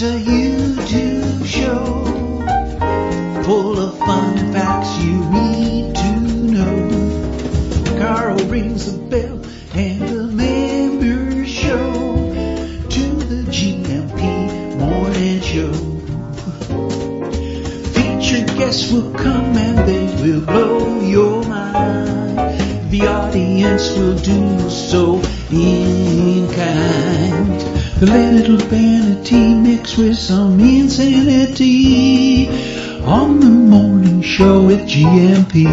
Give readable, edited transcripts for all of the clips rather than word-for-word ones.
It's a YouTube show full of fun facts you need to know. Carl rings the bell and the members show to the GMP morning show. Featured guests will come and they will blow your mind. The audience will do so in kind. A little vanity mixed with some insanity on the morning show with GMP.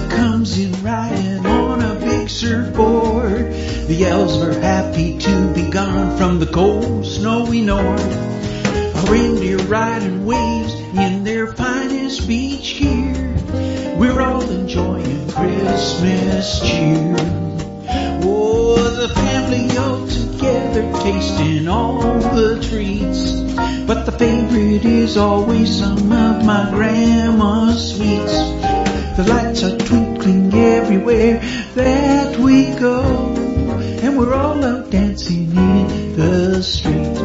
Comes in riding on a big surfboard. The elves are happy to be gone from the cold, snowy north. A reindeer riding waves in their finest beach gear. We're all enjoying Christmas cheer. Oh, the family all together tasting all the treats. But the favorite is always some of my grandma's sweets. The lights are twinkling everywhere that we go, and we're all out dancing in the street.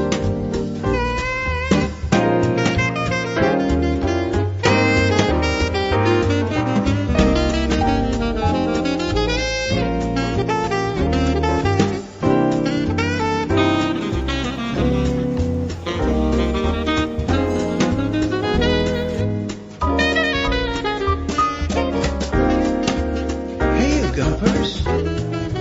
GuMPers,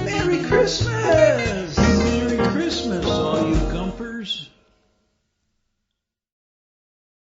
Merry Christmas! Merry Christmas, all you GuMPers.